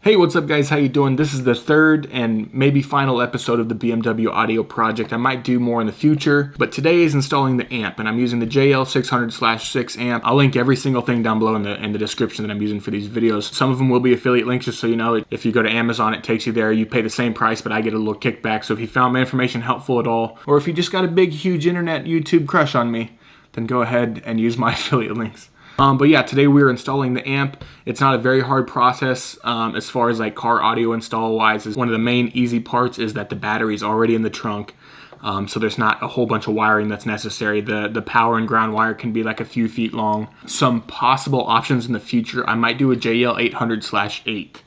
Hey, what's up guys? How you doing? This is the third and maybe final episode of the BMW audio project. I might do more in the future, but today is installing the amp, and I'm using the JL600/6 amp. I'll link every single thing down below in the description that I'm using for these videos. Some of them will be affiliate links, just so you know. If you go to Amazon, it takes you there. You pay the same price, but I get a little kickback. So if you found my information helpful at all, or if you just got a big, huge internet YouTube crush on me, then go ahead and use my affiliate links. But yeah, today we're installing the amp. It's not a very hard process as far as like car audio install wise. One of the main easy parts is that the battery's already in the trunk. So there's not a whole bunch of wiring that's necessary. The power and ground wire can be like a few feet long. Some possible options in the future, I might do a JL800/8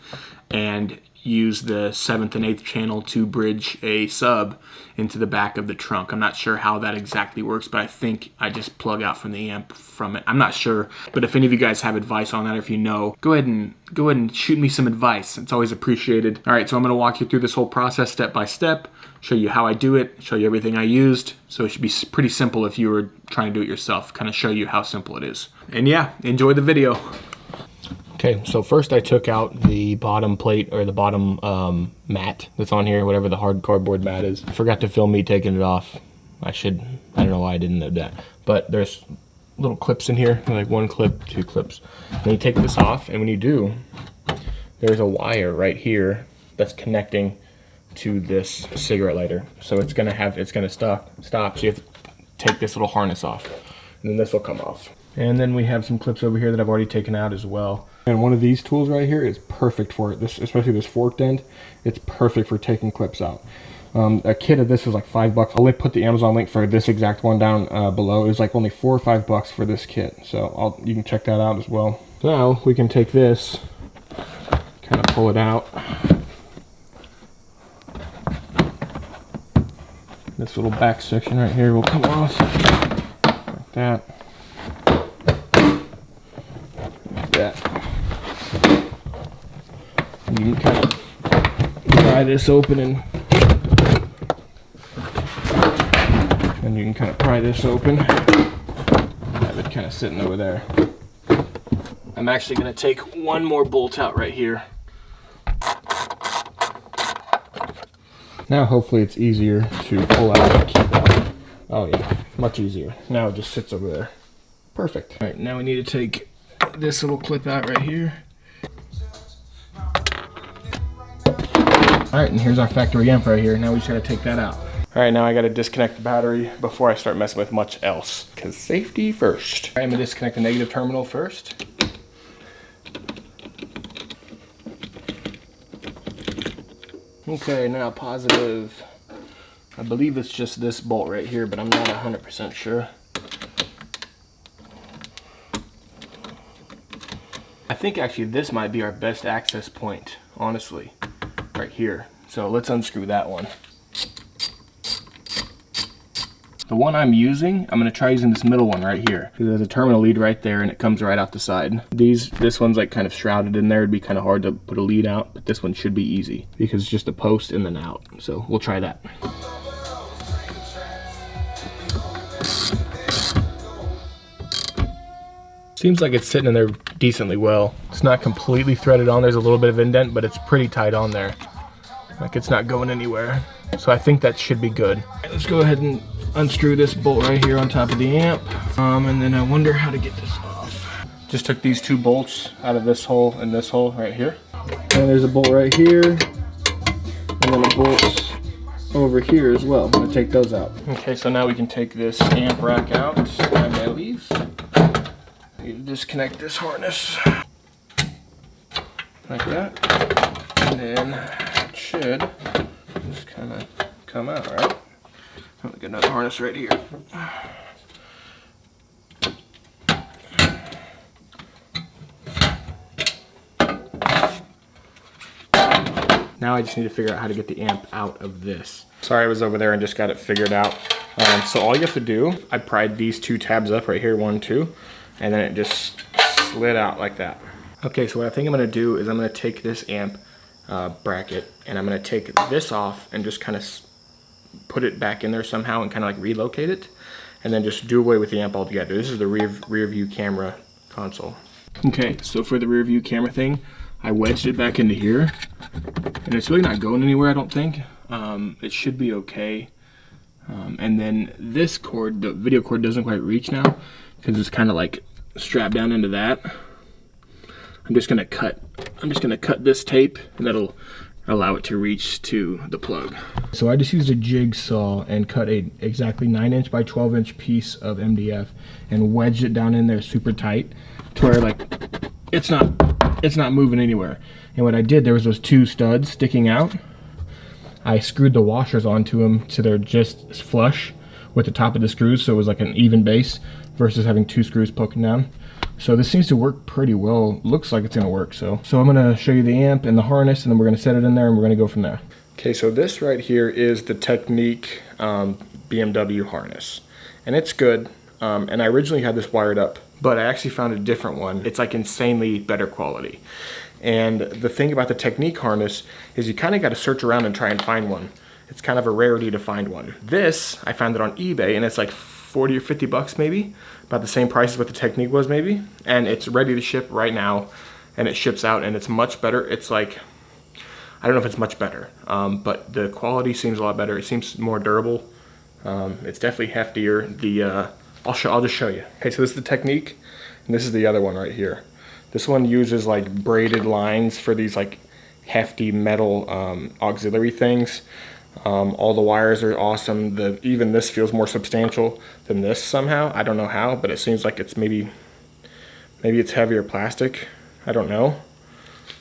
and use the 7th and 8th channel to bridge a sub into the back of the trunk. I'm not sure how that exactly works, but I think I just plug out from the amp from it. I'm not sure, but if any of you guys have advice on that, or if you know, go ahead and shoot me some advice. It's always appreciated. All right, so I'm gonna walk you through this whole process step by step, show you how I do it, show you everything I used. So it should be pretty simple if you were trying to do it yourself, kind of show you how simple it is. And yeah, enjoy the video. Okay, so first I took out the bottom plate, or the bottom mat that's on here, whatever the hard cardboard mat is. I forgot to film me taking it off. I don't know why I didn't know that. But there's little clips in here, like 1 clip, 2 clips. Then you take this off, and when you do, there's a wire right here that's connecting to this cigarette lighter. So it's gonna stop, so you have to take this little harness off, and then this will come off. And then we have some clips over here that I've already taken out as well. And one of these tools right here is perfect for it. Especially this forked end, it's perfect for taking clips out. A kit of this is like $5. I'll put the Amazon link for this exact one down below. It was like only $4 or $5 for this kit. So you can check that out as well. Now we can take this, kind of pull it out. This little back section right here will come off like that. And you can kind of pry this open, and you can kind of pry this open. Have it kind of sitting over there. I'm actually going to take one more bolt out right here. Now hopefully it's easier to pull out and keep out. Oh yeah, much easier. Now it just sits over there. Perfect. All right, now we need to take this little clip out right here. All right, and here's our factory amp right here. Now we just gotta take that out. All right, now I gotta disconnect the battery before I start messing with much else, because safety first. All right, I'm gonna disconnect the negative terminal first. Okay, now positive. I believe it's just this bolt right here, but I'm not 100% sure. I think actually this might be our best access point, honestly, right here. So let's unscrew that one. The one I'm using, I'm gonna try using this middle one right here, because there's a terminal lead right there and it comes right out the side. This one's like kind of shrouded in there. It'd be kind of hard to put a lead out, but this one should be easy because it's just a post and then out. So we'll try that. Seems like it's sitting in there decently well. It's not completely threaded on. There's a little bit of indent, but it's pretty tight on there. Like it's not going anywhere. So I think that should be good. Right, let's go ahead and unscrew this bolt right here on top of the amp. And then I wonder how to get this off. Just took these 2 bolts out of this hole and this hole right here. And there's a bolt right here. And then a bolt over here as well. I'm gonna take those out. Okay, so now we can take this amp rack out. I believe. Need to disconnect this harness like that, and then it should just kind of come out, right? I'm gonna get another harness right here. Now I just need to figure out how to get the amp out of this. Sorry, I was over there and just got it figured out. So all you have to do, I pried these 2 tabs up right here, 1, 2. And then it just slid out like that. Okay, so what I think I'm gonna do is I'm gonna take this amp bracket and I'm gonna take this off and just kind of put it back in there somehow and kind of like relocate it, and then just do away with the amp altogether. This is the rear view camera console. Okay, so for the rear view camera thing, I wedged it back into here, and it's really not going anywhere, I don't think. It should be okay. And then this cord, the video cord, doesn't quite reach now because it's kind of like strapped down into that. I'm just gonna cut this tape, and that'll allow it to reach to the plug. So I just used a jigsaw and cut a exactly 9" by 12" piece of MDF and wedged it down in there super tight to where like it's not moving anywhere. And what I did, there was those 2 studs sticking out. I screwed the washers onto them so they're just flush with the top of the screws, so it was like an even base versus having 2 screws poking down. So this seems to work pretty well. Looks like it's gonna work. So I'm gonna show you the amp and the harness, and then we're gonna set it in there and we're gonna go from there. Okay, so this right here is the Technic BMW harness, and it's good. And I originally had this wired up, but I actually found a different one. It's like insanely better quality. And the thing about the Technic harness is you kind of got to search around and try and find one. It's kind of a rarity to find one. This, I found it on eBay, and it's like 40 or 50 bucks maybe, about the same price as what the Technic was maybe. And it's ready to ship right now, and it ships out, and it's much better. It's like, I don't know if it's much better, but the quality seems a lot better. It seems more durable. It's definitely heftier. I'll just show you. Okay, so this is the Technic, and this is the other one right here. This one uses like braided lines for these like hefty metal auxiliary things. All the wires are awesome. Even this feels more substantial than this somehow. I don't know how, but it seems like it's maybe it's heavier plastic. I don't know.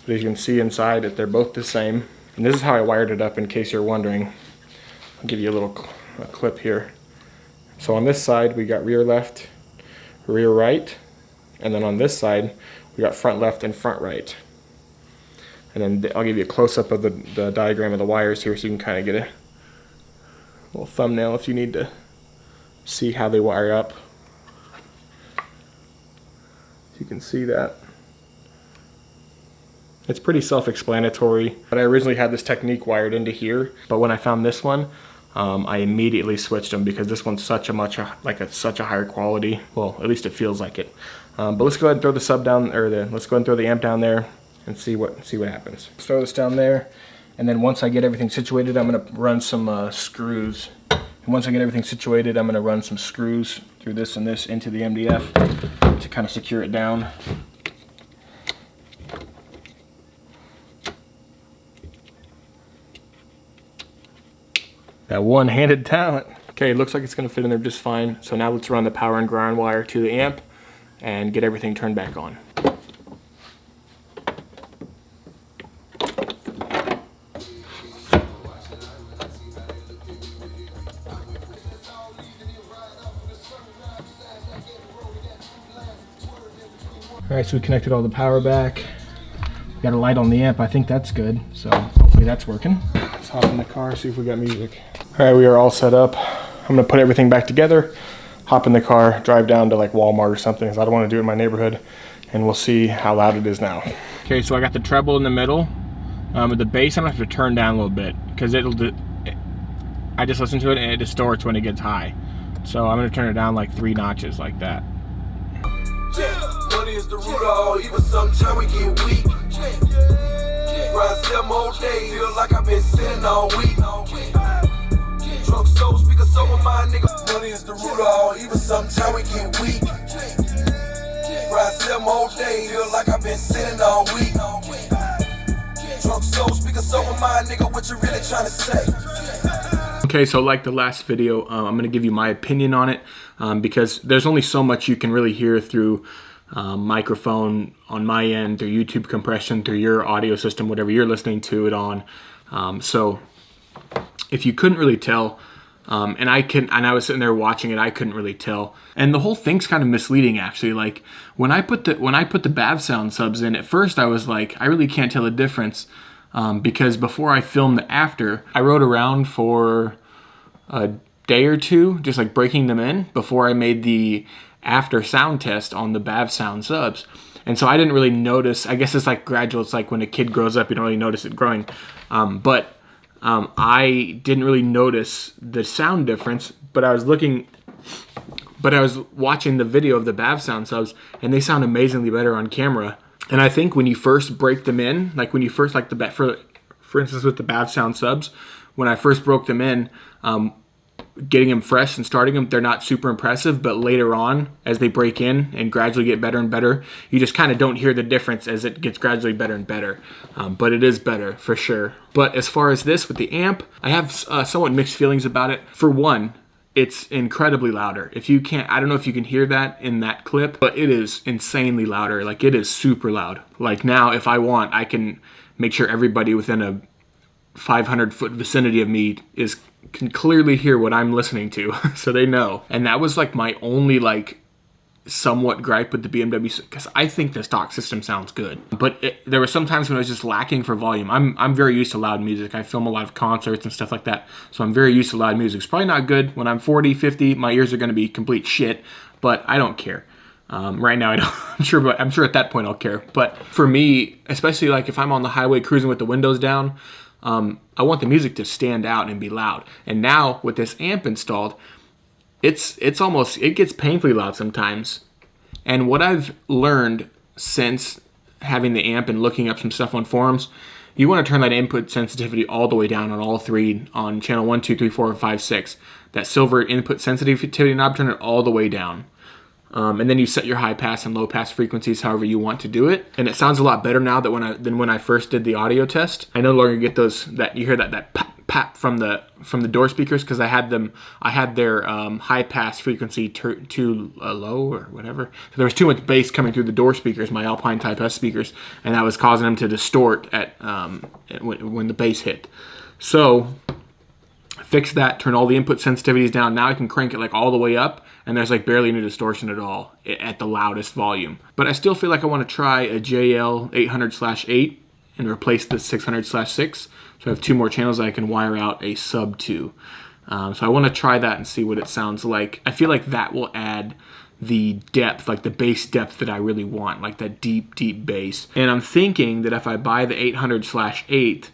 But as you can see inside, they're both the same. And this is how I wired it up in case you're wondering. I'll give you a little clip here. So on this side, we got rear left, rear right. And then on this side, we got front left and front right. And then I'll give you a close-up of the diagram of the wires here so you can kind of get a little thumbnail if you need to see how they wire up. You can see that. It's pretty self-explanatory, but I originally had this Technic wired into here, but when I found this one, I immediately switched them because this one's such a higher quality. Well, at least it feels like it. But let's go ahead and throw the sub down, let's go ahead and throw the amp down there and see what happens. Let's throw this down there, and then once I get everything situated, I'm gonna run some screws. And once I get everything situated, I'm gonna run some screws through this and this into the MDF to kind of secure it down. That one-handed talent. Okay, it looks like it's gonna fit in there just fine. So now let's run the power and ground wire to the amp and get everything turned back on. All right, so we connected all the power back. We got a light on the amp. I think that's good. So hopefully that's working. Let's hop in the car, see if we got music. All right, we are all set up. I'm gonna put everything back together, hop in the car, drive down to like Walmart or something, because I don't want to do it in my neighborhood, and we'll see how loud it is now. Okay, so I got the treble in the middle. With the bass, I'm gonna have to turn down a little bit, because I just listen to it and it distorts when it gets high. So I'm gonna turn it down like 3 notches like that. Money is the root of all evil, sometimes we get weak. Grind 7 more days, feel like I've been sitting all week. Drunk soul, speak a soul with my nigga. Money is the root of all evil, sometimes we get weak. Grind 7 more days, feel like I've been sitting all week. Drunk soul, speak a soul with my nigga, what you really trying to say? Okay, so like the last video, I'm gonna give you my opinion on it because there's only so much you can really hear through microphone on my end, through YouTube compression, through your audio system, whatever you're listening to it on. So if you couldn't really tell, and I was sitting there watching it, I couldn't really tell. And the whole thing's kind of misleading actually. Like when I put the BAV sound subs in, at first I was like, I really can't tell the difference because before I filmed the after, I rode around for a day or two, just like breaking them in before I made the after sound test on the BAV sound subs. And so I didn't really notice, I guess it's like gradual, it's like when a kid grows up, you don't really notice it growing. But I didn't really notice the sound difference, but I was watching the video of the BAV sound subs and they sound amazingly better on camera. And I think when you first break them in, like when you first, like for instance with the Bav Sound subs, when I first broke them in, getting them fresh and starting them, they're not super impressive, but later on, as they break in and gradually get better and better, you just kind of don't hear the difference as it gets gradually better and better. But it is better for sure. But as far as this with the amp, I have somewhat mixed feelings about it. For one, it's incredibly louder. If you can't, I don't know if you can hear that in that clip, but it is insanely louder. Like, it is super loud. Like, now if I want, I can make sure everybody within a 500-foot vicinity of me can clearly hear what I'm listening to, so they know. And that was like my only like somewhat gripe with the BMW, because I think the stock system sounds good, but there were some times when I was just lacking for volume. I'm very used to loud music. I film a lot of concerts and stuff like that, so I'm very used to loud music. It's probably not good. When I'm 40, 50, my ears are going to be complete shit, but I don't care. Right now I don't. I'm sure at that point I'll care. But for me, especially like if I'm on the highway cruising with the windows down, I want the music to stand out and be loud. And now with this amp installed, it gets painfully loud sometimes. And what I've learned since having the amp and looking up some stuff on forums, you want to turn that input sensitivity all the way down on all three, on channel 1, 2, 3, 4, 5, 6. That silver input sensitivity knob, turn it all the way down. And then you set your high pass and low pass frequencies however you want to do it. And it sounds a lot better now than when I first did the audio test. I no longer get you hear that pop pop from the door speakers, because I had their high pass frequency too low or whatever. So there was too much bass coming through the door speakers, my Alpine Type S speakers, and that was causing them to distort when the bass hit. So fix that, turn all the input sensitivities down. Now I can crank it like all the way up, and there's like barely any distortion at all at the loudest volume. But I still feel like I want to try a JL 800/8 and replace the 600/6. So I have 2 more channels that I can wire out a sub to. So I want to try that and see what it sounds like. I feel like that will add the depth, like the bass depth that I really want, like that deep, deep bass. And I'm thinking that if I buy the 800/8,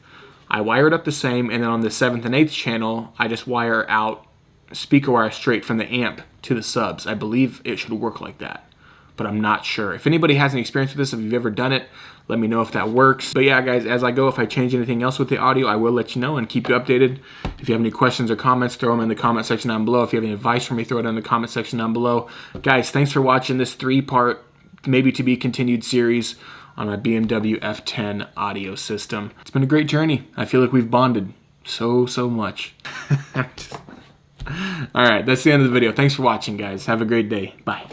I wire it up the same, and then on the 7th and 8th channel, I just wire out speaker wire straight from the amp to the subs. I believe it should work like that, but I'm not sure. If anybody has any experience with this, if you've ever done it, let me know if that works. But yeah, guys, as I go, if I change anything else with the audio, I will let you know and keep you updated. If you have any questions or comments, throw them in the comment section down below. If you have any advice for me, throw it in the comment section down below. Guys, thanks for watching this 3-part, maybe to be continued series on my BMW F10 audio system. It's been a great journey. I feel like we've bonded so much. All right, that's the end of the video. Thanks for watching, guys. Have a great day. Bye.